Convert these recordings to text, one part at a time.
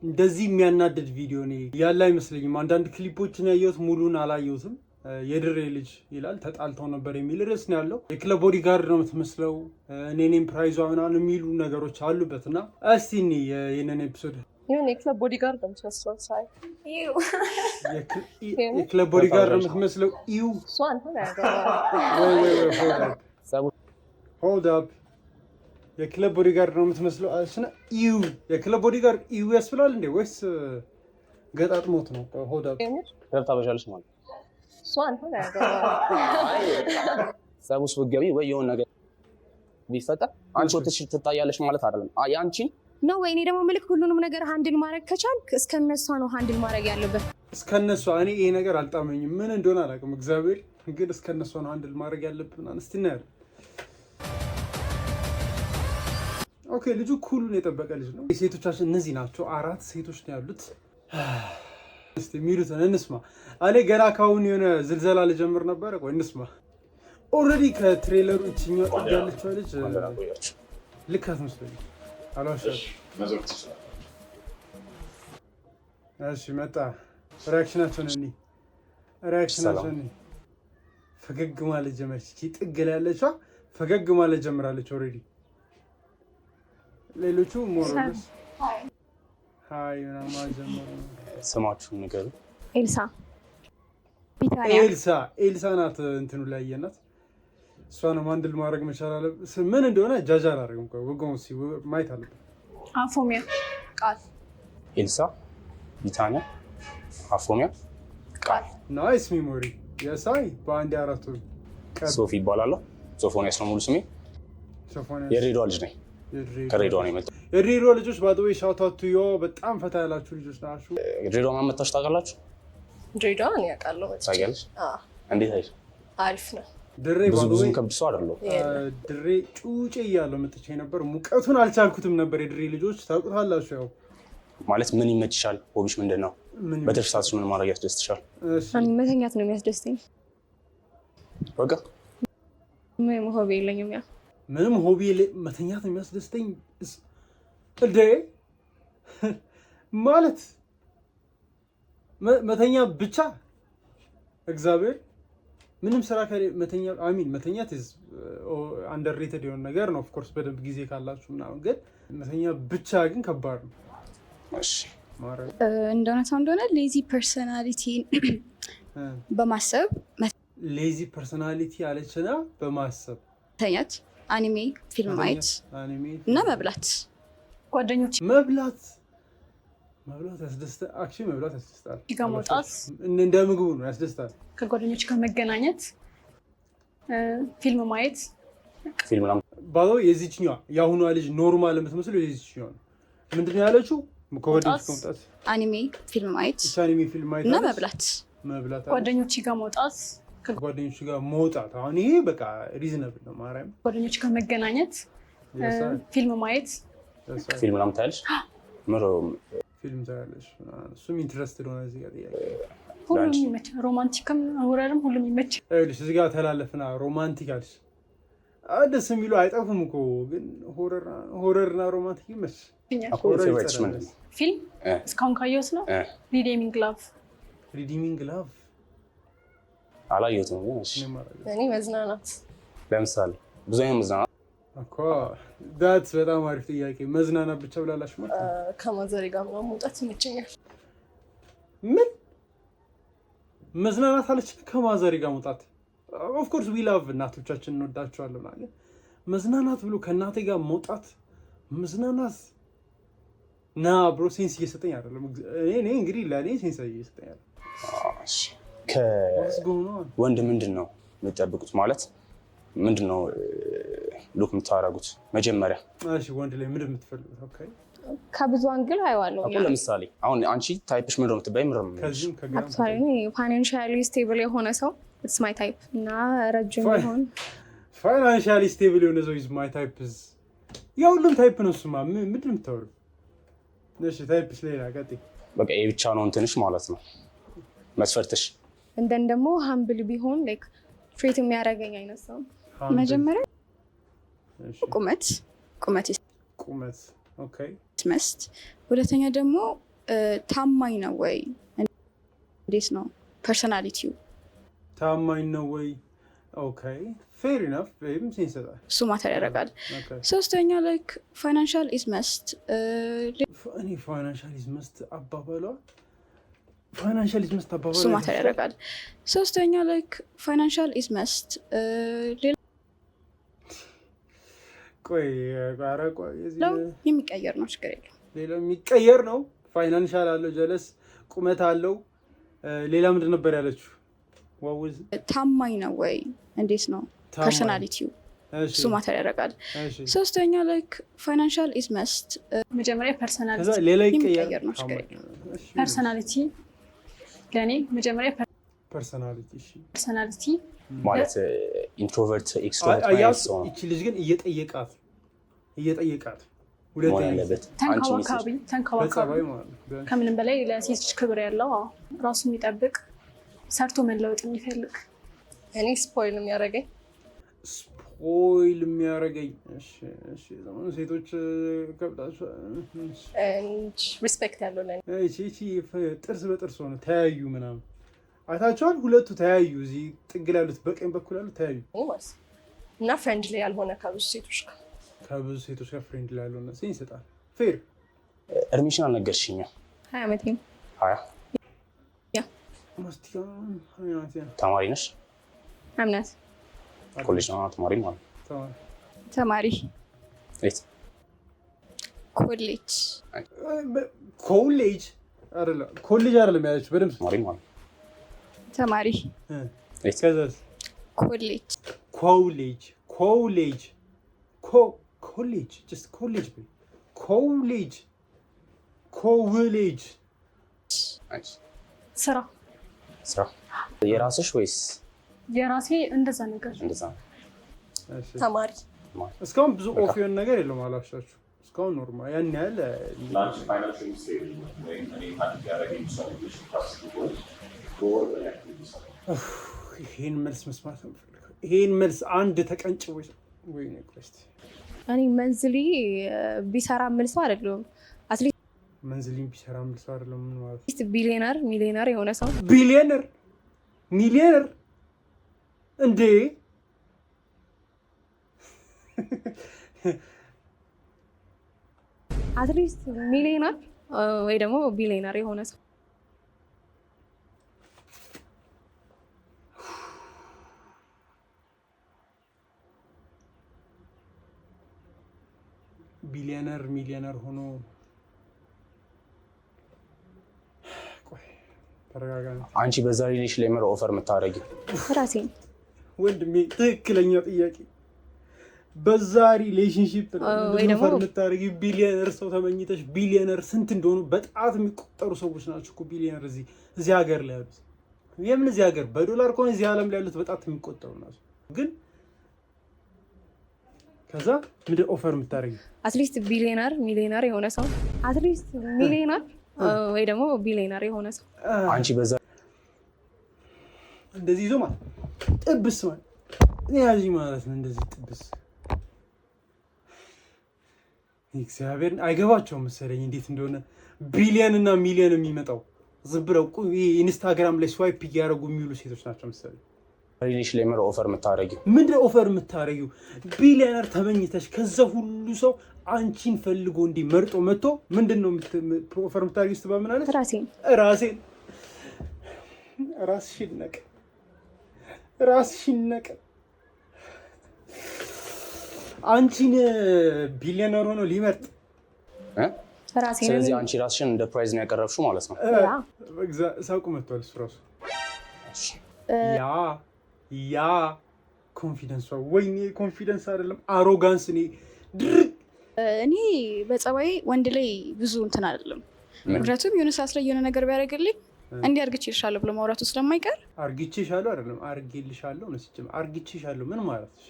እንደዚህ የሚያናድድ ቪዲዮ ነው ያለ አይመስለኝም። አንዳንድ ክሊፖችን ያየሁት ሙሉን አላየሁትም። የድሬ ልጅ ይላል ተጣልተው ነበር የሚል ርዕስ ነው ያለው። የክለብ ቦዲጋርድ ነው የምትመስለው እኔም ፕራይዟ ምናምን የሚሉ ነገሮች አሉበት እና እስቲ እኔ ይህንን ኤፒሶድ የክለብ ቦዲጋርድ ነው የምትመስለው ሳይ የክለብ ቦዲጋርድ ነው የምትመስለው ኢዩ ሆልድ አፕ የክለብ ቦዲጋርድ ነው የምትመስለው አሽና ኢዩ የክለብ ቦዲጋርድ ኢዩ ያስብላል እንዴ ወይስ ገጣጥሞት ነው? ሆልድ አፕ ታበሻለሽ ማለት ሰቡስ ወገቢ ወይ የሆነ ነገር ቢፈጠር አንቺ ወጥሽ ትታያለሽ ማለት አይደለም። ያንቺ ነው ወይ? እኔ ደግሞ ምልክ ሁሉንም ነገር ሃንድል ማድረግ ከቻልክ እስከነሷ ነው ሃንድል ማድረግ ያለበት። እስከነሷ እኔ ይሄ ነገር አልጣመኝም። ምን እንደሆነ አላውቅም። እግዚአብሔር ግን እስከነሷ ነው ሃንድል ማድረግ ያለብን። እስቲ እናያለን። ኦኬ ልጁ ኩሉን የጠበቀ ልጅ ነው። ሴቶቻችን እነዚህ ናቸው። 4 ሴቶች ነው ያሉት። እስቲ ሚሉትን እንስማ። እኔ ገና ካሁን የሆነ ዝልዘላ ልጀምር ነበር። ቆይ እንስማ። ኦልሬዲ ከትሬለሩ እቺኛው ያለችው ልጅ ልክ አትመስለኝም። አላውቅም። እሺ መጣ። ሪአክሽናቸውን ፈገግ ማለት ጀመረች። እቺ ጥግ ላይ ያለችው ፈገግ ማለት ጀምራለች ኦልሬዲ። ሌሎቹ ሞራልስ ሃይ ምናምን ጀመሩ። ስማችሁን ንገሩ። ኤልሳ ናት። እንትኑ ላይ ያየናት እሷ ነው። ማንድል ማድረግ መቻል አለብህ። ምን እንደሆነ ጃጃ አላደረግም። ቆይ ወገሙ ማየት አለብን። አፎሚያ ቃል ኤልሳ ቢታኒያ አፎሚያ ቃል ናይስ ሜሞሪ የሳይ በአንድ አራቱ ሶፊ ይባላል። ሶፎንያስ ነው ሙሉ ስሜ። የድሬዳዋ ልጅ ነኝ። ከድሬዳዋ ነው የመጣሁት። የድሬዳዋ ልጆች ባደወይ ሻውታቱ በጣም ፈታ ያላችሁ ልጆች ናችሁ። ድሬዳዋ ማመጣችሁ ታውቃላችሁ? ድሬዳዋ ነው ያውቃለሁ። ታውቂያለሽ? እንዴት አይሽ? አሪፍ ነው። ድሬ ብዙ ከብድ ሰው አይደለም። ድሬ ጩጬ እያለሁ መጥቼ ነበር። ሙቀቱን አልቻልኩትም ነበር። የድሬ ልጆች ታውቁታላችሁ። ያው ማለት ምን ይመችሻል? ሆቢሽ ምንድን ነው? በትርፍ ሰዓትሽ ምን ማድረግ ያስደስትሻል? መተኛት ነው የሚያስደስተኝ። በቃ ምንም ሆቢ የለኝም። ያ ምንም ሆቢ መተኛት ነው የሚያስደስተኝ እንዴ ማለት መተኛ ብቻ እግዚአብሔር ምንም ስራ መተኛ መተኛት አንደርሬትድ የሆነ ነገር ነው። ኦፍኮርስ በደንብ ጊዜ ካላችሁ ምናምን፣ ግን መተኛ ብቻ ግን ከባድ ነው። እሺ እንደሆነታው እንደሆነ ሌዚ ፐርሶናሊቲ በማሰብ ሌዚ ፐርሶናሊቲ አለችና በማሰብ መተኛት፣ አኒሜ ፊልም ማየት እና መብላት። ጓደኞች መብላት ያስደስታል። አክቹዋሊ መብላት ያስደስታል። ከመውጣት እንደ ምግቡ ነው ያስደስታል። ከጓደኞች ጋር መገናኘት፣ ፊልም ማየት። ፊልም ነው ባለው የዚህኛዋ የአሁኗ ልጅ ኖርማል የምትመስለው የዚህኛዋ ነው። ምንድነው ያለችው? ከጓደኞች ጋር መውጣት፣ አኒሜ ፊልም ማየት እና መብላት። ጓደኞች ጋር መውጣት፣ ከጓደኞች ጋር መውጣት። አሁን ይሄ በቃ ሪዝነብል ነው። ማርያም ጓደኞች ጋር መገናኘት፣ ፊልም ማየት። ፊልም ነው ታያለሽ? ፊልም ታያለሽ? እሱም ኢንትረስትድ ሆነ። እዚህ ጋር ጥያቄ ሁሉም ይመቻል። ሮማንቲክም ሆረርም ሁሉም ይመቻል። አይልሽ እዚህ ጋር ተላለፍና ሮማንቲክ አልሽ። ደስ የሚሉ አይጠፉም እኮ ግን ሆረርና ሮማንቲክ ይመች። ፊልም እስካሁን ካየሁት ነው ሪዲሚንግ ላቭ አላየሁትም። እኔ መዝናናት ለምሳሌ ብዙ አይነት መዝናናት እኮ ዳት በጣም አሪፍ ጥያቄ። መዝናናት ብቻ ብላላሽ ማለት ከማዘሬ ጋር መውጣት ይመቸኛል። ምን መዝናናት አለች? ከማዘሬ ጋር መውጣት። ኦፍ ኮርስ ዊ ላቭ እናቶቻችን እንወዳቸዋለን ማለት መዝናናት ብሎ ከእናቴ ጋር መውጣት መዝናናት ና ብሮ ሴንስ እየሰጠኝ አይደለም። እኔ እንግዲህ ለእኔ ሴንስ እየሰጠኝ አይደለም። ከወንድ ምንድን ነው የምትጠብቁት? ማለት ምንድን ነው ሉክ የምታደርጉት መጀመሪያ? እሺ ወንድ ላይ ምንድን ነው የምትፈልጉት? ኦኬ ከብዙ አንግል አይዋለሁ። ለምሳሌ አሁን አንቺ ታይፕሽ ምንድን ነው የምትባይ? ከዚህም ፋይናንሻሊ ስቴብል የሆነ ሰው ኢትስ ማይ ታይፕ እና ረጅም ይሆን ፋይናንሻሊ ስቴብል የሆነ ሰው ኢዝ ማይ ታይፕ። የሁሉም ታይፕ ነው እሱማ። ምንድን ነው የምታወሪው? እሺ ታይፕሽ ሌላ ቀጥይ። በቃ ይሄ ብቻ ነው እንትንሽ ማለት ነው መስፈርትሽ? እንደን ደግሞ ሃምብል ቢሆን ላይክ ትሪት የሚያደርገኝ አይነት ሰው። መጀመሪያ ቁመት ኦኬ መስት፣ ሁለተኛ ደግሞ ታማኝ ነው ወይ? እንዴት ነው ፐርሰናሊቲው? ታማኝ ነው ወይ? ኦኬ ፌር ኢነፍ ወይም ሲንሰጣል እሱ ማተር ያደርጋል። ሶስተኛ ላይክ ፋይናንሻል ኢዝ መስት። እኔ ፋይናንሻል ኢዝ መስት አባባሏ ፋይናንሻል ኢዝ መስት አባባሏ እሱ ማተር ያደርጋል። ሶስተኛ ላይክ ፋይናንሻል ኢዝ መስት። ቆይ ጋራ ቆይ የሚቀየር ነው ችግር የለም። ሌላ የሚቀየር ነው። ፋይናንሻል አለው፣ ጀለስ ቁመት አለው። ሌላ ምንድን ነበር ያለችው? ዋውዝ ታማኝ ነው ወይ? እንዴት ነው ፐርሰናሊቲው? እሱ ማተር ያደርጋል። ሶስተኛ ላይክ ፋይናንሻል ኢዝ መስት። መጀመሪያ ፐርሰናሊቲ ሌላ የሚቀየር ነው ችግር የለም። ፐርሰናሊቲ ለእኔ መጀመሪያ ፐርሰናሊቲ ፐርሰናሊቲ ማለት ኢንትሮቨርት ኤክስትሮቨርት ማለት ነው። ይቺ ልጅ ግን እየጠየቃት ተንከባካቢ ከምንም በላይ ለሴቶች ክብር ያለው ራሱ የሚጠብቅ ሰርቶ መለወጥ የሚፈልግ እኔ ስፖይል የሚያደርገኝ ሴቶች ሪስፔክት ያለው ለኔ ጥርስ በጥርስ ሆነ ተያዩ ምናምን አይታችኋል። ሁለቱ ተያዩ። እዚህ ጥግ ላይ ያሉት በቀኝ በኩል ያሉት ተያዩ እና ፍሬንድሊ ያልሆነ ከብዙ ሴቶች ጋር ፍሬንድሊ ያልሆነ ሲን ይሰጣል። ፌር እድሜሽን አልነገርሽኝም። 20 ዓመቴ ነው። 20 ተማሪ ነሽ? አምናት ኮሌጅ ነው ተማሪ ማለት ተማሪ እት ኮሌጅ አይደለም ያለችው በደምብ ተማሪ ማለት ተማሪ ከዛስ ኮሌጅ just ኮሌጅ ስራ የራስሽ ወይስ የራሴ? እንደዛ ነገር ተማሪ እስካሁን ብዙ ኦፊዮን ነገር የለውም አላሻችሁ። እስካሁን ኖርማል ያን ያህል ይሄን መልስ መስማት ነው። ይሄን መልስ አንድ ተቀንጭቦ ወይ ነው ክርስቲ እኔ መንዝሊ ቢሰራ መልሶ አይደለም። አትሊስት መንዝሊ ቢሰራ መልሶ አይደለም። ምን ማለት ነው? ሚሊየነር የሆነ ሰው ሚሊየነር እንዴ አትሊስት ሚሊየነር ወይ ደግሞ ቢሊየነር የሆነ ሰው ሚሊየነር ሆኖ ተረጋጋ። አንቺ በዛ ሪሌሽን ላይ ምር ኦፈር የምታደርጊው ራሴን ወንድሜ፣ ትክክለኛ ጥያቄ። በዛ ሪሌሽንሺፕ ኦፈር የምታደርጊው ቢሊየነር ሰው ተመኝተሽ፣ ቢሊየነር ስንት እንደሆኑ በጣት የሚቆጠሩ ሰዎች ናቸው እኮ ቢሊየነር እዚህ ሀገር ላይ ያሉት። የምን እዚህ ሀገር በዶላር ከሆነ እዚህ ዓለም ላይ ያሉት በጣት የሚቆጠሩ ናቸው። ግን ከዛ ምንድን ኦፈር የምታደርጊው? አትሊስት ሚሊየነር የሆነ ሰው አትሊስት ሚሊየነር ወይ ደግሞ ቢሊየነር የሆነ ሰው አንቺ በዛ እንደዚህ ይዞ ማለት ጥብስ ማለት ያዚ ማለት ነው። እንደዚህ ጥብስ እግዚአብሔር አይገባቸውም መሰለኝ እንዴት እንደሆነ ቢሊየን እና ሚሊየን የሚመጣው ዝም ብለው ኢንስታግራም ላይ ስዋይፕ እያደረጉ የሚውሉ ሴቶች ናቸው መሰለኝ። ሪሌሽን ላይ ምር ኦፈር የምታደርጊው ምንድን ኦፈር የምታደርጊው? ቢሊየነር ተመኝተሽ ከዛ ሁሉ ሰው አንቺን ፈልጎ እንዲህ መርጦ መጥቶ ምንድን ነው ኦፈር የምታደርጊው? ስትባ ምን አለች? ራስሽን ነቅ። አንቺን ቢሊየነር ሆኖ ሊመርጥ ስለዚህ አንቺ ራስሽን እንደ ፕራይዝ ነው ያቀረብሽው ማለት ነው። ሳውቁ መጥቷል እሱ ራሱ ያ ኮንፊደንስ። ወይኔ ኮንፊደንስ አይደለም አሮጋንስ። እኔ በጸባይ ወንድ ላይ ብዙ እንትን አይደለም። ምክንያቱም የሆነ ሰዓት ላይ የሆነ ነገር ቢያደርግልኝ እንዲህ አርግቼልሻለሁ ብሎ ማውራቱ ስለማይቀር አርግቼሻለሁ አይደለም አርጌልሻለሁ ነው። ሲጀም አርግቼሻለሁ ምን ማለት ነው?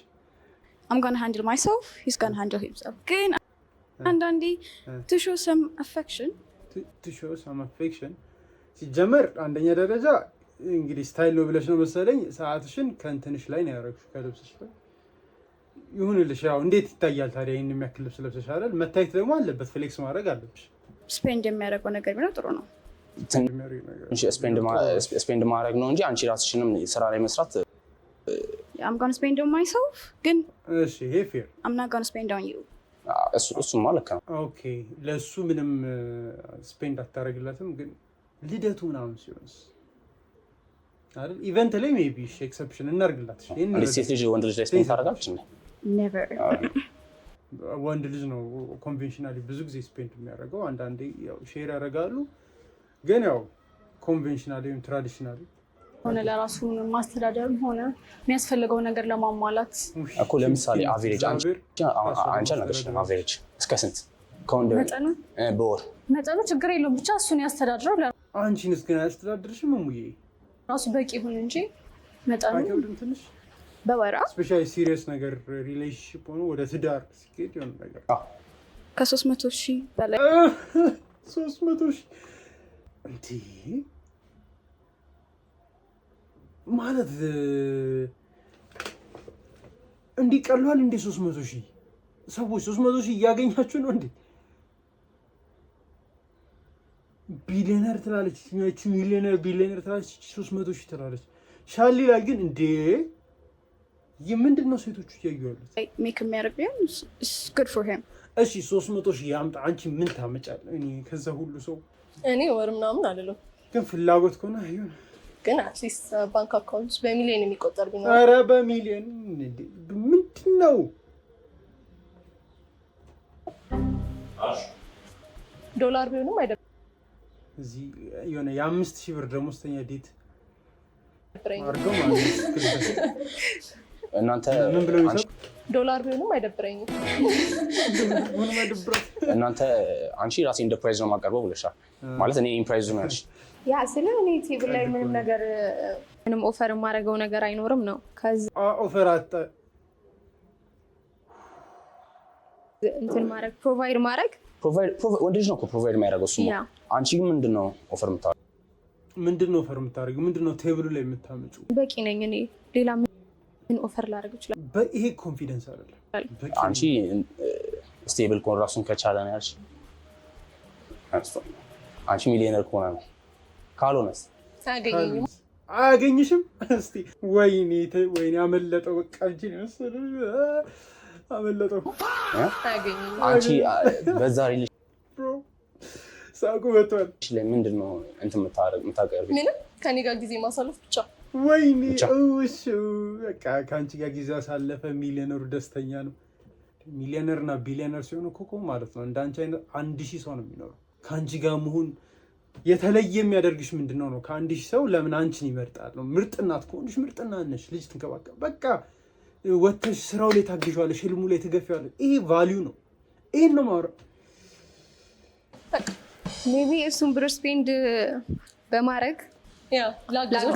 I'm gonna handle myself, he's gonna handle himself. ግን አንዳንዴ to show some affection ሲጀመር አንደኛ ደረጃ እንግዲህ ስታይል ነው ብለሽ ነው መሰለኝ ሰዓትሽን ከእንትንሽ ላይ ነው ያደረግሽው ከልብስሽ ላይ ይሁንልሽ። ያው እንዴት ይታያል ታዲያ? ይሄን የሚያክል ልብስ ለብሰሽ አይደል? መታየት ደግሞ አለበት፣ ፍሌክስ ማድረግ አለብሽ። ስፔንድ የሚያደርገው ነገር ቢኖር ጥሩ ነው። ስፔንድ ማድረግ ነው እንጂ አንቺ ራስሽንም ስራ ላይ መስራት I'm going to spend on myself ግን እሺ ይሄ ፌር I'm not going to spend on you እሱማ ልክ ነው። ኦኬ ለሱ ምንም ስፔንድ አታረግላትም ግን ልደቱ ምናምን ሲሆንስ አይደል ኢቨንት ላይ ሜቢ ኤክሰፕሽን እናርግላት እንዴ ሴት ልጅ ወንድ ልጅ ላይ ስፔንድ ታደርጋለች እንዴ? never ወንድ ልጅ ነው ኮንቬንሽናሊ ብዙ ጊዜ ስፔንድ የሚያደርገው አንዳንዴ ያው ሼር ያደርጋሉ ግን ያው ኮንቬንሽናሊ ወይም ትራዲሽናሊ ሆነ ለራሱ ማስተዳደርም ሆነ የሚያስፈልገው ነገር ለማሟላት እኮ ለምሳሌ አቨሬጅ አንቺ ነገርሽ አቨሬጅ እስከ ስንት ከወንድ መጠኑ በወር መጠኑ ችግር የለውም ብቻ እሱን ያስተዳድረው አንቺንስ ግን አያስተዳድርሽም እሙዬ ራሱ በቂ ይሁን እንጂ መጠኑ አይከብድም ትንሽ በወራ ስፔሻሊ ሲሪየስ ነገር ሪሌሽንሺፕ ሆኖ ወደ ትዳር ሲሄድ የሆነ ነገር ከ300,000 በላይ 300,000 እንዴ ማለት እንዲቀሏል እንዴ 300,000 ሰዎች 300,000 እያገኛችሁ ነው እንዴ? ቢሊዮነር ትላለች ሚሊዮነር ቢሊዮነር ትላለች 300,000 ትላለች ሻሊ ላይ ግን እንዴ ምንድነው ሴቶቹ እያዩ ያሉት ሜክ የሚያደርግ ቢሆን it's good for him እሺ 300,000 ያምጣ አንቺ ምን ታመጫለሽ? እኔ ከዛ ሁሉ ሰው እኔ ወር ምናምን አልለው ግን ፍላጎት ከሆነ አይሆን ግን አትሊስት ባንክ አካውንት በሚሊዮን የሚቆጠር ቢኖር ኧረ በሚሊዮን ምንድነው ዶላር ቢሆንም አይደብረኝም እዚህ የሆነ የ5,000 ብር ደሞዝተኛ ዴት አድርገው እናንተ ምን ብለው ይሰጥ ዶላር ቢሆንም አይደብረኝም ምንም አይደብረኝ እናንተ አንቺ ራሴ እንደ ፕራይዝ ነው የማቀርበው ብለሻል ማለት እኔ ኢምፕራይዝ ነው ያልሽ ያ ስለ እኔ ቴብል ላይ ምንም ነገር ምንም ኦፈር የማደርገው ነገር አይኖርም ነው ከዛ ኦፈር አጣ እንትን ማድረግ ፕሮቫይድ ማድረግ ወንድ ልጅ ነው እኮ ፕሮቫይድ የሚያደርገው እሱ አንቺ ግን ምንድነው ኦፈር የምታደርገው ምንድነው ቴብሉ ላይ የምታመጪው በቂ ነኝ እኔ ሌላ ምን ኦፈር ላደርግ ይችላል በይሄ ኮንፊደንስ አይደለም አንቺ ስቴብል ኮን ራሱን ከቻለ ነው ያልሽ አንቺ ሚሊዮነር ከሆነ ነው ካልሆነስ አያገኝሽም እስቲ ወይኔ አመለጠው በቃ እንጂ ነው አመለጠው አንቺ በዛ ሪሌሽን ብሮ ሳቁ ወጥቷል ለምንድነው እንት የምታቀርቢ ምንም ከኔ ጋር ጊዜ ማሳለፍ ብቻ ወይኔ እሺ በቃ ካንቺ ጋር ጊዜ አሳለፈ ሚሊዮነሩ ደስተኛ ነው ሚሊዮነርና ቢሊዮነር ሲሆን እኮ ማለት ነው እንዳንቺ አይነት 1,000 ሰው ነው የሚኖረው ካንቺ ጋር መሆን የተለየ የሚያደርግሽ ምንድነው ነው ከ1,000 ሰው ለምን አንቺን ይመርጣል ነው ምርጥ እናት ከሆንሽ ምርጥ እናት ነሽ ልጅ ትንከባከብ በቃ ወተሽ ስራው ላይ ታግዣለሽ ህልሙ ላይ ትገፊያለሽ ይሄ ቫልዩ ነው ይሄን ነው ማውራ ሜቢ እሱን ብር ስፔንድ በማድረግ ያ ላግዘው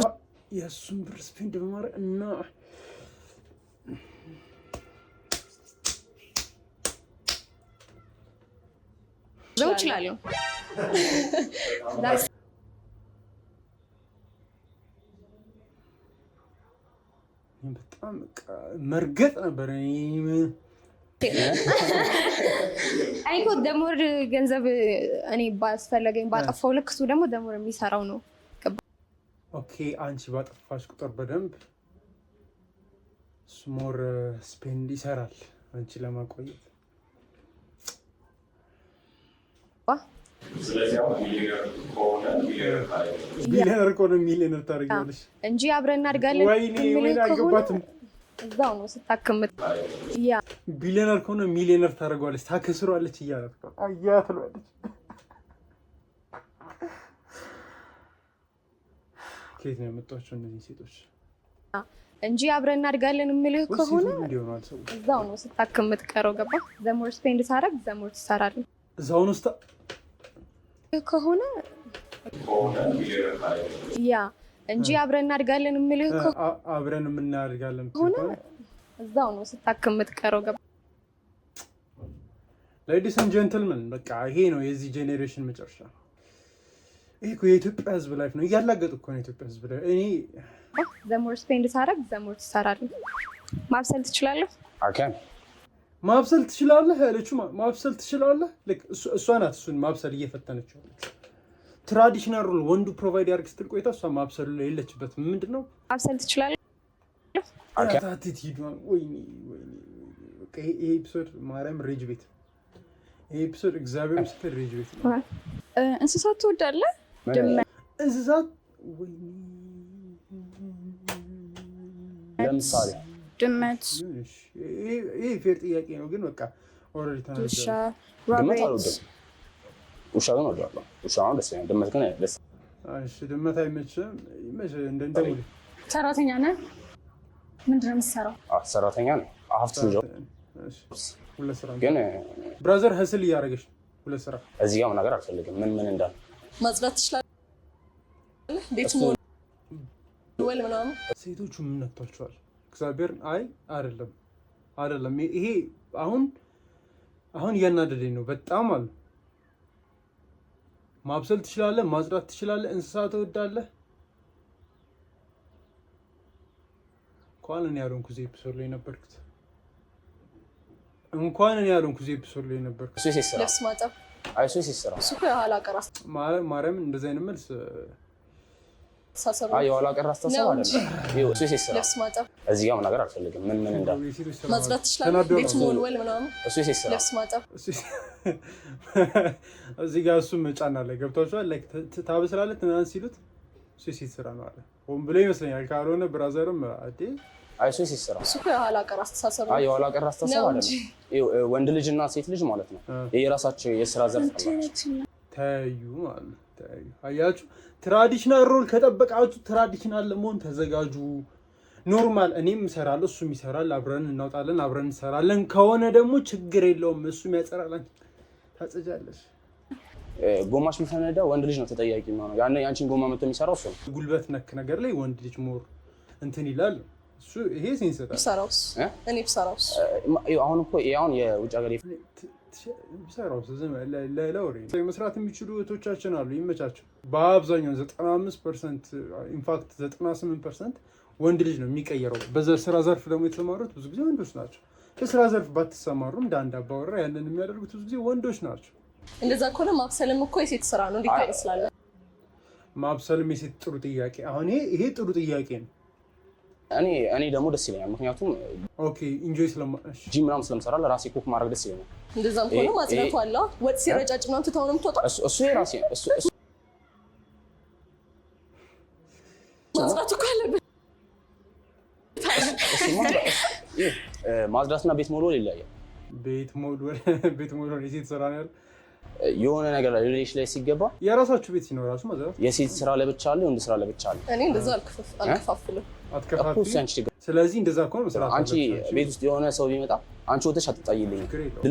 የእሱን ብር ስፔንድ በማድረግ እና ዘው ይችላል በጣም መርገጥ ነበር አይኮ ደሞር ገንዘብ እኔ ባስፈለገኝ ባጠፋው ልክ እሱ ደግሞ ደሞር የሚሰራው ነው ኦኬ አንቺ ባጠፋሽ ቁጥር በደንብ ስሞር ስፔንድ ይሰራል አንቺ ለማቆየት ሚሊዮነር ከሆነ ሚሊዮነር ታደርጊያለሽ እንጂ አብረን እናድጋለን ወይኔ አልገባትም እዛው ነው ስታከምት ያ ቢሊዮነር ከሆነ ሚሊዮነር ታደርገዋለች ታከስሯለች እያላት አያትሏለች ከየት ነው የመጣቸው እነዚህ ሴቶች እንጂ አብረን እናድጋለን የምልህ ከሆነ እዛው ነው ስታከምት ቀረው ገባ ዘሞር ስፔንድ ታረግ ዘሞር ትሰራለህ እዛው ነው ከሆነ ያ እንጂ አብረን እናድጋለን የምልህ አብረን እናድጋለን ከሆነ እዛው ነው ስታከምት ቀረው ገባ ሌዲስ ኤንድ ጀንትልመን በቃ ይሄ ነው የዚህ ጄኔሬሽን መጨረሻ ይሄ እኮ የኢትዮጵያ ህዝብ ላይፍ ነው እያላገጡ እኮ ነው የኢትዮጵያ ህዝብ ላይ እኔ ዘሞር ስፔንድ ታረግ ዘሞር ትሰራለህ ማብሰል ትችላለህ አካን ማብሰል ትችላለህ ያለችው ማብሰል ትችላለህ። ልክ እሷ ናት እሱን ማብሰል እየፈተነችው። ትራዲሽናል ሮል ወንዱ ፕሮቫይድ ያርግ ስትል ቆይታ እሷ ማብሰሉ ላይ የለችበት። ምንድነው ማብሰል ትችላለህ? አታቲቲዩድ ወይኔ ይሄ ኤፒሶድ ማርያም ሬጅ ቤት ይሄ ኤፒሶድ እግዚአብሔር ምስክር ሬጅ ቤት ነው። እንስሳት ትወዳለህ? እንስሳት ለምሳሌ ድመት። ይሄ ፌር ጥያቄ ነው ግን በቃ ኦልሬዲ ተናግረናል። ውሻ፣ ድመት ራቢት። አልወድም። ውሻ ግን እወዳለሁ። ውሻ ነው ደስ ይላል። ድመት ግን ደስ እሺ ድመት አይመችም? እንደውል ሰራተኛ ነህ? ምንድን ነው የምትሰራው? ሰራተኛ ነኝ። ሀብት ልጅ ሁለት ስራ ግን ብራዘር ህስል እያደረገች ነው። ሁለት ስራ እዚህ ጋር ነገር አልፈልግም። ምን እንዳለ ማጽዳት ትችላለህ? ቤት ወል ምናምን ሴቶቹ ምን ነክቷቸዋል? እግዚአብሔር አይ አይደለም። ይሄ አሁን እያናደደኝ ነው በጣም አሉ። ማብሰል ትችላለህ፣ ማጽዳት ትችላለህ፣ እንስሳት ትወዳለህ። እንኳን እኔ ያልሆንኩ እዚህ ኤፒሶድ ላይ ነበርኩት። እሱ ሲሰራ ልብስ ማጠብ አይ እሱ ሲሰራ እሱ የኋላ ቀር ማርያም እንደዚህ አይነት መልስ አስተሳሰብ አይ የኋላ ቀር አስተሳሰብ አይደለም። እሱ ሲሰራ ልብስ ማጠብ እዚህ ጋር ነገር አልፈልግም። ምን እንዳለ ማጽዳት ትችላለህ? ቤት ወል ምናምን እሱ ሲሰራ ልብስ ማጠብ እዚህ ጋር እሱም ጫና ላይ ገብቷቸዋል። ላይክ ታበስላለህ ምናምን ሲሉት እሱ ሲሰራ ነው አለ። ሆን ብሎ ይመስለኛል። ካልሆነ ብራዘርም አዴ አይ እሱ ሲሰራ እሱ የኋላ ቀር አስተሳሰብ አይ የኋላ ቀር አስተሳሰብ አይደለም። ወንድ ልጅና ሴት ልጅ ማለት ነው የራሳቸው የስራ ዘርፍ አላቸው። ተዩ ማለት ነው። ተዩ አያችሁ፣ ትራዲሽናል ሮል ከጠበቃችሁ ትራዲሽናል ለመሆን ተዘጋጁ። ኖርማል እኔም እሰራለሁ እሱም ይሰራል፣ አብረን እናውጣለን፣ አብረን እንሰራለን ከሆነ ደግሞ ችግር የለውም። እሱም ያጸራል፣ ታጸጃለሽ። ጎማሽ ቢፈነዳ ወንድ ልጅ ነው ተጠያቂ የሚሆነው። ያንቺን ጎማ መጥቶ የሚሰራው እሱ ነው። ጉልበት ነክ ነገር ላይ ወንድ ልጅ ሞር እንትን ይላል። እሱ ይሄ ሴንስ ይሰጣል። ብሰራውስ እኔ ብሰራውስ አሁን እኮ አሁን የውጭ ሀገር ብሰራውስ ለወሬ መስራት የሚችሉ እህቶቻችን አሉ፣ ይመቻቸው። በአብዛኛው 95% ኢንፋክት 98% ወንድ ልጅ ነው የሚቀየረው። በዛ ስራ ዘርፍ ደግሞ የተሰማሩት ብዙ ጊዜ ወንዶች ናቸው። ከስራ ዘርፍ ባትሰማሩም እንደ አንድ አባወራ ያንን የሚያደርጉት ብዙ ጊዜ ወንዶች ናቸው። እንደዛ ከሆነ ማብሰልም እኮ የሴት ስራ ነው። እንዴት ታይስላለህ? ማብሰልም የሴት ጥሩ ጥያቄ። አሁን ይሄ ጥሩ ጥያቄ ነው። እኔ ደግሞ ደስ ይለኛል። ምክንያቱም ኦኬ ኢንጆይ ስለማሽ ጂም ምናምን ስለምሰራ ለራሴ ኩክ ማድረግ ደስ ይለኛል። እንደዛም ከሆነ ማጽዳቱ አለ። ወጥ ሲረጫጭ ምናምን ትተው ነው የምትወጣው። እሱ የራሴ ማጽዳቱ እኮ አለብህ። ማጽዳትና ቤት መወልወል ይለያያል። ቤት መወልወል የሴት ስራ ነው ያለው። የሆነ ነገር ላይ ሪሌሽን ላይ ሲገባ የራሳችሁ ቤት ሲኖራችሁ ማጽዳት የሴት ስራ ለብቻ አለ፣ የወንድ ስራ ለብቻ አለ። እኔ እንደዛ አልከፋፍልም። ስለዚህ እንደዛ ከሆነ መስራት አንቺ ቤት ውስጥ የሆነ ሰው ቢመጣ አንቺ ወተሽ አትጣይልኝ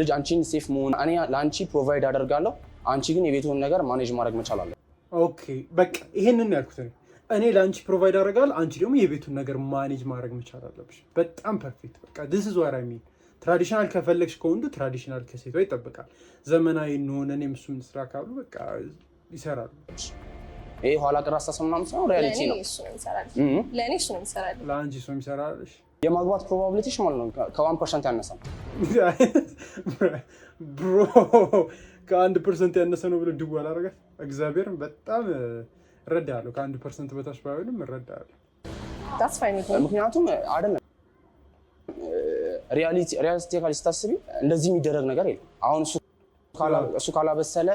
ልጅ አንቺን ሴፍ መሆን እኔ ለአንቺ ፕሮቫይድ አደርጋለሁ። አንቺ ግን የቤቱን ነገር ማኔጅ ማድረግ መቻል አለ። ኦኬ በቃ ይሄንን ያልኩት እኔ ለአንቺ ፕሮቫይድ አደርጋለሁ፣ አንቺ ደግሞ የቤቱን ነገር ማኔጅ ማድረግ መቻል አለብሽ። በጣም ፐርፌክት። በቃ this is what I mean። ትራዲሽናል ከፈለግሽ ከወንዱ ትራዲሽናል ከሴቷ ይጠበቃል። ዘመናዊ እንሆን እኔም እሱም ስራ ካሉ በቃ ይሰራሉ። ይሄ ኋላ ቀር አስተሳሰብ ምናምን ሳይሆን ሪያሊቲ ነው። ለእኔ እሱ ነው የሚሰራል። ለአንቺ እሱ የሚሰራልሽ የማግባት ፕሮባቢሊቲሽ ማለት ነው ከ1% ያነሰ ነው። ብሮ ከ1% ያነሰ ነው ብሎ ድው አላደረጋት። እግዚአብሔርን በጣም እረዳለሁ። ከ1% በታች ባይሆንም እረዳለሁ። ምክንያቱም አይደለም ሪያሊስቲካሊ ስታስቢ እንደዚህ የሚደረግ ነገር የለም። አሁን እሱ ካላበሰለ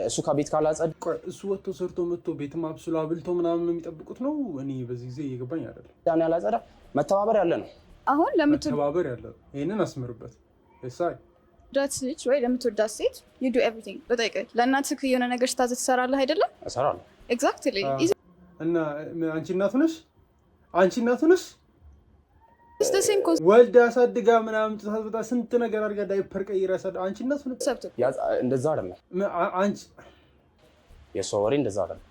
እሱ ከቤት ካላጸድ እሱ ወጥቶ ሰርቶ መጥቶ ቤት ማብስሎ አብልቶ ምናምን ነው የሚጠብቁት ነው። እኔ በዚህ ጊዜ እየገባኝ አይደለም። ያን ያላጸዳ መተባበር ያለ ነው። አሁን መተባበር ያለ ነው። ይሄንን አስምርበት። እሳይ ዳት ልጅ ወይ ለምትወዳት ሴት you do everything። በጠይቀኝ ለእናትህ የሆነ ነገር ስታዘዝ ትሰራለህ አይደለም? እሰራለሁ። ኤግዛክትሊ። እና አንቺ እናቱ ነሽ? ወልዳ አሳድጋ ምናምን ተሳስበታ ስንት ነገር አድርጋ ዳይፐር ቀይራ ያሳድጋ አንቺ እናቱ ነሽ? እንደዛ አይደለም። አንቺ የሷ ወሬ እንደዛ አይደለም።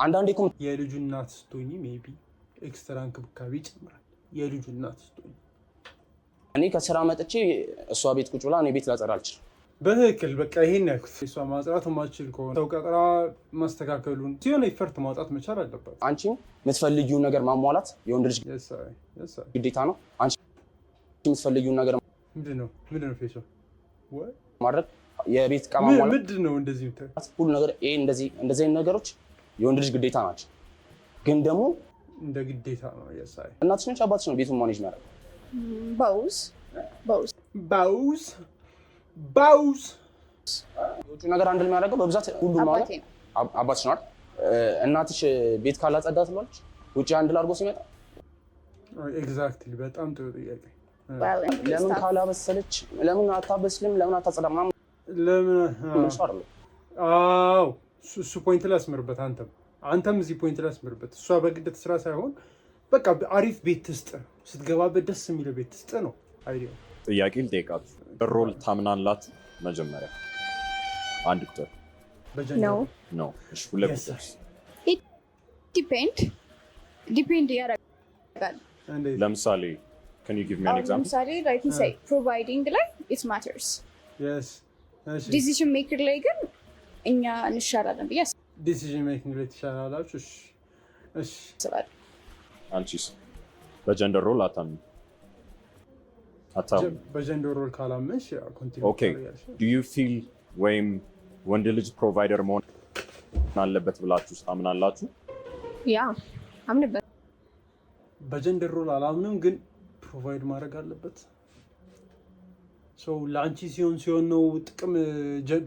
አንዳንዴ እኮ የልጁ እናት ስትሆኚ ሜቢ ኤክስትራ እንክብካቤ ይጨምራል። የልጁ እናት ስትሆኚ እኔ ከስራ መጥቼ እሷ ቤት ቁጭ ብላ እኔ ቤት ላጸዳ አልችልም። በትክክል በቃ ይሄን ያልኩት እሷ ማጽዳት ማችል ከሆነ ሰው ቀጥራ ማስተካከሉን ሲሆን ኢፈርት ማውጣት መቻል አለባት። አንቺ የምትፈልጊውን ነገር ማሟላት የወንድ ልጅ ግዴታ ነው። አንቺ የምትፈልጊውን ነገር ምንድነው ፌሶ ማድረግ የቤት ዕቃ ማሟላት ምንድነው እንደዚህ ሁሉ ነገር ይሄ እንደዚህ ነገሮች የወንድ ልጅ ግዴታ ናቸው። ግን ደግሞ እንደ ግዴታ ነው ያሳይ እናትሽ ነች አባትሽ ነው ቤቱን ማኔጅ የሚያደርገው? ባውስ የውጭ ነገር አንድ የሚያደርገው በብዛት ሁሉም ማለት አባትሽ ነው። እናትሽ ቤት ካላጸዳ ትሏለች ውጭ አንድ ላርጎ ሲመጣ። ኤግዛክትሊ በጣም ጥሩ ጥያቄ። ለምን ካላበሰለች ለምን አታበስልም ለምን አታጸዳም ምናምን ለምን አዎ እሱ ፖይንት ላይ አስምርበት። አንተም እዚህ ፖይንት ላይ አስምርበት። እሷ በግደት ስራ ሳይሆን በቃ አሪፍ ቤት ትስጥ፣ ስትገባበት ደስ የሚል ቤት ትስጥ ነው አይዲያው። ጥያቄ ልጠይቃት። ሮል ታምናላት? መጀመሪያ አንድ ቁጥር ነው። እሺ ሁለት ቁጥር ዲፔንድ ያደርጋል። ለምሳሌ can you give me an example? ለምሳሌ like you say providing ላይ it matters. yes decision maker ላይ ግን እኛ እንሻላለን ብዬ decision making ላይ ትሻላላችሁ። እሺ አንቺስ በጀንደር ሮል አታምኚም? በጀንደር ሮል ካላመንሽ ኮንቲኒው ኦኬ do you feel ወይም ወንድ ልጅ ፕሮቫይደር መሆን አለበት ብላችሁ ታምናላችሁ? ያ አምንበት። በጀንደር ሮል አላምንም፣ ግን ፕሮቫይድ ማድረግ አለበት። ሰው ለአንቺ ሲሆን ነው ጥቅም።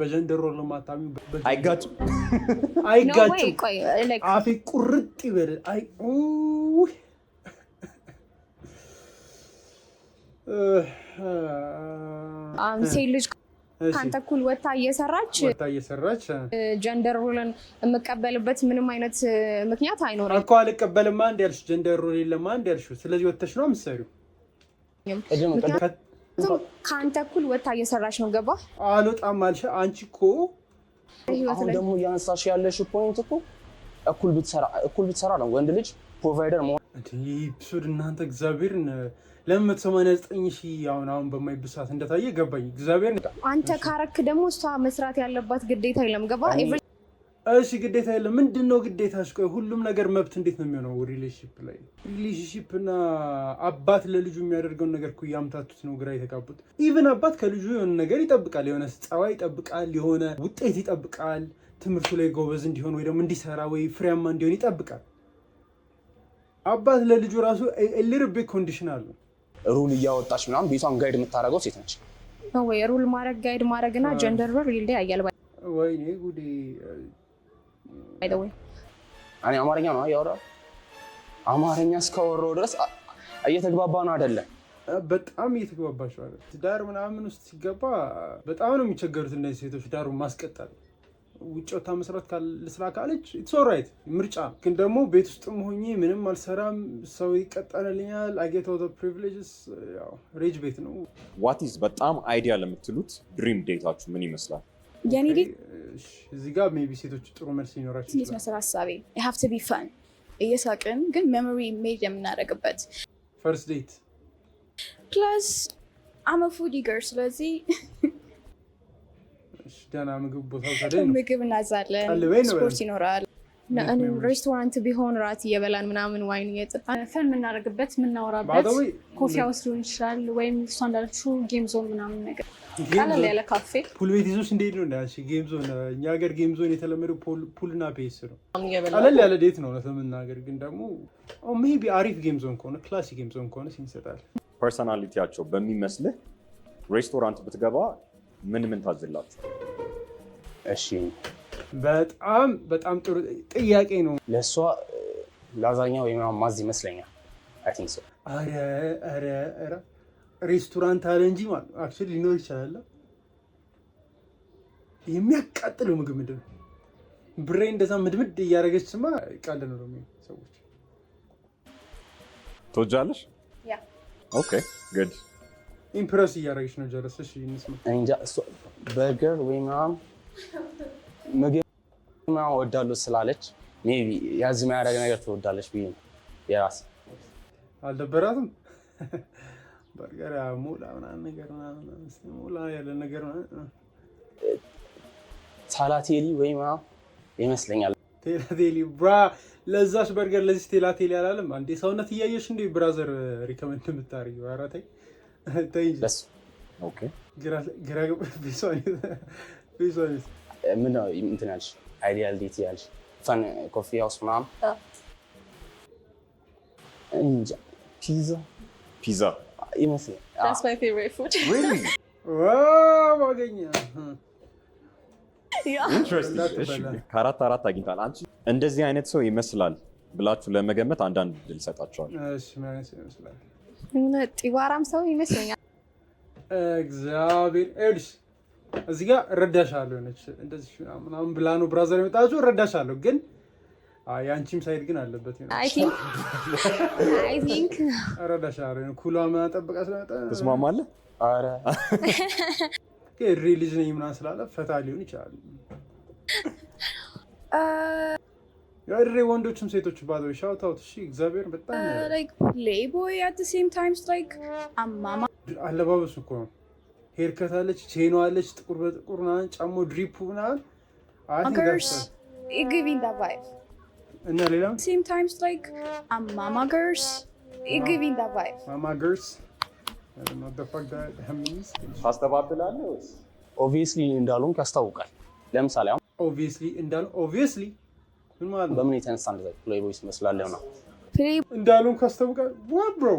በጀንደር ሮል ለማታሚው አይጋጭም። አፌ ቁርጥ ይበል። ሴት ልጅ ካንተ እኩል ወታ እየሰራች ጀንደር ሮልን የምቀበልበት ምንም አይነት ምክንያት አይኖርም እኮ። አልቀበልማ እንደ ያልሽ ጀንደር ሮል የለማ እንደ ያልሽ። ስለዚህ ወተሽ ነው የምትሰሪው። ካንተ እኩል ወታ እየሰራች ነው። ገባ? አልወጣም አልሽ አንቺ እኮ። አሁን ደግሞ እያነሳሽ ያለሽ ፖይንት እኮ እኩል ብትሰራ ነው ወንድ ልጅ ፕሮቫይደር መሆን። ኤፒሶድ እናንተ እግዚአብሔርን ለምን 89,000 አሁን በማይብሳት እንደታየ ገባኝ። እግዚአብሔር አንተ ካረክ ደግሞ እሷ መስራት ያለባት ግዴታ የለም። ገባ? እሺ ግዴታ የለም። ምንድነው ግዴታሽ? ቆይ ሁሉም ነገር መብት እንዴት ነው የሚሆነው? ሪሌሽንሺፕ እና አባት ለልጁ የሚያደርገውን ነገር እኮ እያምታቱት ነው፣ ግራ የተጋቡት። ኢቭን አባት ከልጁ የሆነ ነገር ይጠብቃል፣ የሆነ ጸባይ ይጠብቃል፣ የሆነ ውጤት ይጠብቃል፣ ትምህርቱ ላይ ጎበዝ እንዲሆን ወይ ደግሞ እንዲሰራ ወይ ፍሬያማ እንዲሆን ይጠብቃል። አባት ለልጁ ራሱ ሊትል ቢግ ኮንዲሽን አለው። ሩል እያወጣች ምናምን ቤቷን ጋይድ የምታደርገው ሴት ነች። ወይ ሩል ማድረግ ጋይድ ማድረግና ጀንደር ሮል ይለያያል። ወይኔ ጉዴ! አይደለም እኔ አማርኛ ነው ያወራው። አማርኛ እስካወራው ድረስ እየተግባባን አይደለም። በጣም እየተግባባሽ አይደል? ትዳር ምናምን ውስጥ ሲገባ በጣም ነው የሚቸገሩት እነዚህ ሴቶች ዳሩን ማስቀጠል። ውጭ ወታ መስራት ልስራ ካለች ኢትስ ኦልራይት ምርጫ። ግን ደግሞ ቤት ውስጥም ሆኜ ምንም አልሰራም ሰው ይቀጠልልኛል I get all the privileges ያው ሬጅ ቤት ነው። what is በጣም አይዲያ ለምትሉት ድሪም ዴታችሁ ምን ይመስላል? የኔ ዴት እዚህ ጋር ሜቢ ሴቶች ጥሩ መልስ ይኖራቸው ይችላል። መሰረት ሀሳቤ it have to be fun እየሳቅን ግን memory made የምናደርግበት first date plus I'm a foodie girl ስለዚህ ደህና ምግብ ቦታ ወሰደኝ ምግብ እናዛለን፣ ስፖርት ይኖራል። ሬስቶራንት ቢሆን ራት እየበላን ምናምን ዋይን እየጠጣን ፈን የምናደርግበት የምናወራበት ኮፊ ሃውስ ሊሆን ይችላል፣ ወይም እሷ እንዳለችው ጌም ዞን ምናምን ነገር ቀለል ያለ ካፌ። ፑል ቤት ይዞሽ እንዴት ነው እንዳልሽ ጌም ዞን? እኛ ሀገር ጌም ዞን የተለመደው ፑልና ፔስ ነው። ቀለል ያለ ዴት ነው ለምናገር። ግን ደግሞ ሜቢ አሪፍ ጌም ዞን ከሆነ ክላሲክ ጌም ዞን ከሆነ ሲንሰጣል ፐርሰናሊቲያቸው በሚመስልህ ሬስቶራንት ብትገባ ምን ታዝላችሁ? እሺ በጣም ጥሩ ጥያቄ ነው። ለሷ ላዛኛ ወይም ማዝ ይመስለኛል። አይ ቲንክ ሶ። አረ ሬስቶራንት አለ እንጂ ማለት አክቹሊ ሊኖር ይችላል። የሚያቃጥለው ምግብ ምንድን ነው? ብሬ እንደዛ ምድምድ እያደረገችማ ቃል ነው ደግሞ ሰዎች ትወጃለሽ? ያ ኦኬ ጉድ። ኢምፕረስ እያደረገች ነው። ጀለስ እሺ እንስማ። እንጃ በርገር ወይ ምናምን ምግብ ምናምን እወዳለሁ ስላለች ሜቢ ያዝ የሚያደርግ ነገር ትወዳለች ብዬ ነው የራስ አልደበራትም። በርገር ሙላ ምናምን ነገር ሙላ ያለ ነገር ታላቴሊ ወይ ምናምን ይመስለኛል። ቴላቴሊ ብራ ለዛሽ በርገር ለዚህ ቴላቴሊ አላለም። አንዴ ሰውነት እያየሽ እንዴ ብራዘር ሪከመንድ የምታደርጊው? ኧረ ተይ ኦኬ ግራ ምን ነው እንትን ያልሽ አይዲያል ዴት ያልሽ ፈን ኮፊ ሃውስ ምናምን እንጃ ፒዛ ይመስላል። That's my favorite food. really ዋው አገኘ ኢንትረስቲንግ ከአራት አግኝታል አንቺ እንደዚህ አይነት ሰው ይመስላል ብላችሁ ለመገመት አንዳንድ ድል ሰጣቸዋል እሺ ማለት ይመስላል ጢባራም ሰው ይመስለኛል እግዚአብሔር ኤልሽ እዚህ ጋር እረዳሻለሁ ነች እንደዚህ ምናምን ብላ ነው ብራዘር የመጣችው እረዳሻለሁ ግን ያንቺም ሳይድ ግን አለበት ነው I think እረዳሻለሁ ኩሏ ምናምን ጠብቃ ስለመጣ ተስማማለህ ኧረ ሪሊጅ ነኝ ምናምን ስላለ ፈታ ሊሆን ይችላል የድሬ ወንዶችም ሴቶች ባለው ሻውት አውት እሺ እግዚአብሔር በጣም like playboy at the same time like አማማ አለባበሱ እኮ ነው ሄር ከት አለች ቼኗ አለች ጥቁር በጥቁር ምናምን ጫሞ ድሪፑ ምናምን girls it giving that vibe እና ሌላ same times like mama girls it giving that vibe ማማ ገርስ I don't know the fuck that means ታስተባብላለህ ወይስ ኦብቪየስሊ እንዳሉን ያስታውቃል። ለምሳሌ አሁን ኦብቪየስሊ ምን ማለት ነው? በምን የተነሳ እንደዛ ፕሌይቦይስ መስላለሁ ነው እንዳሉን ካስተውቃል what bro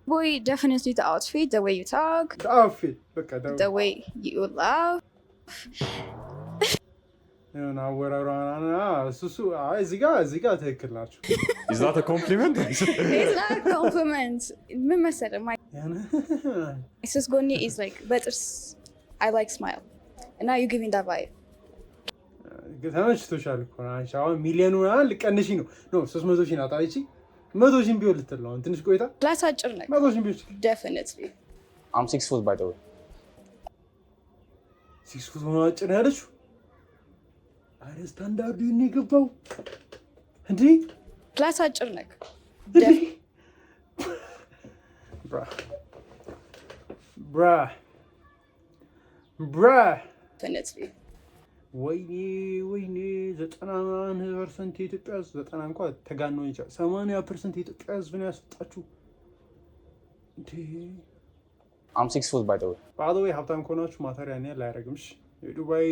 boy definitely the outfit the way you talk the outfit በቃ the way you laugh እና ወራራና ሱሱ እዚህ ጋር ትክክል ናቸው is that a compliment it's not a compliment ምን መሰለህ my sis ጎኔ is like better I like smile and now you giving that vibe ተመችቶሻል እኮ አንቺ አሁን ሚሊዮኑን ልቀንሺ ነው 300 ሺህ ናት አይቺ 100 ሺህ ቢሆን ልትል ነው ትንሽ ቆይታ class አጭር ነው 100 ሺህ ቢሆን definitely I'm 6 foot by the way 6 foot ነው አጭር ያለችው አረ ስታንዳርዱ ይሄን የገባው እንዴ class አጭር ነው ብራ definitely ወይኔ 90% የኢትዮጵያ ሕዝብ 90 እንኳን ተጋኖ ይቻላል 80% የኢትዮጵያ ሕዝብ ነው ያስወጣችሁ እንዴ I'm 6 foot by the way by the way ሀብታም ከሆናችሁ ማተሪያ ነው ላያረግምሽ የዱባይ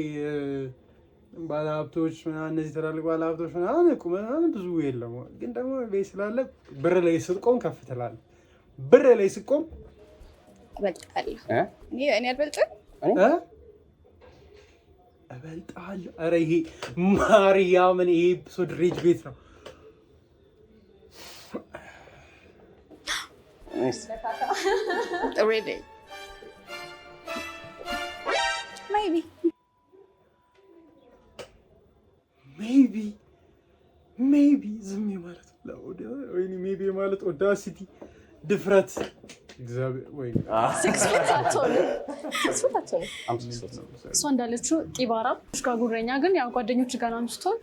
ባለሀብቶች ምናምን እነዚህ ትላልቅ ባለሀብቶች ምናምን ቁመናን ብዙ የለም ግን ደግሞ ላይ ስላለ ብር ላይ ስትቆም ከፍ ትላለህ ብር ላይ ስትቆም እበልጣለሁ እኔ አልበልጥም እበልጣለሁ ኧረ ይሄ ማርያምን ይሄ ኤፒሶድ ሬጅ ቤት ነው really maybe ዝም ማለት ወይኔ ሜቢ ማለት ኦዳሲቲ ድፍረት እግዚአብሔር ወይ 6 foot አትሆንም እሷ እንዳለችው ጢባራ ጋር ጉረኛ ግን ያው ጓደኞች ጋር አንስቶን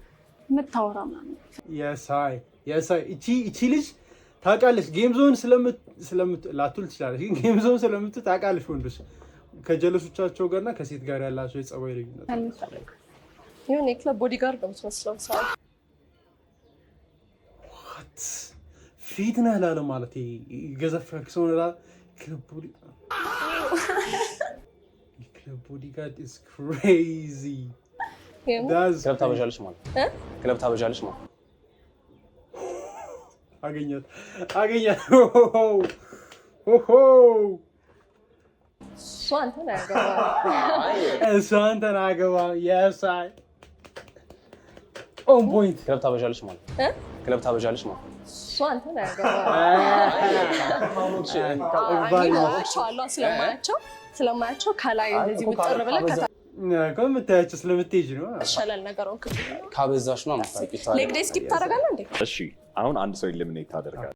የምታወራ ምናምን የሳይ እቺ ልጅ ታውቃለች ጌም ዞን ስለምት ላቱል ትችላለች ግን ጌም ዞን ስለምት ታውቃለች ወንዶች ከጀለሶቻቸው ጋርና ከሴት ጋር ያላቸው የጸባይ ልዩነት ይሁን የክለብ ቦዲጋርድ ነው የምትመስለው ሰው ፊት ነህ ላለ ማለት ገዘፈክ ሰው ነህ ክለብ ቦዲጋርድ is crazy ክለብ ታበዣለች ማለት ክለብ ታበዣለች ማለት አገኛት እሷን ተናገባ yes I on point ክለብ ታበዣለች ማለት ክለብ ታበዣለች ማለት ስለማያቸው ከላይ እንደዚህ ምጥር ብለህ ከምታያቸው ስለምትሄጂ ነው ይሻላል ነገሩን ካበዛሽ ነው ማለት ሌግ ዴይ ስኪፕ ታደርጋለህ እንዴ እሺ አሁን አንድ ሰው ኢሊሚኔት ታደርጋለህ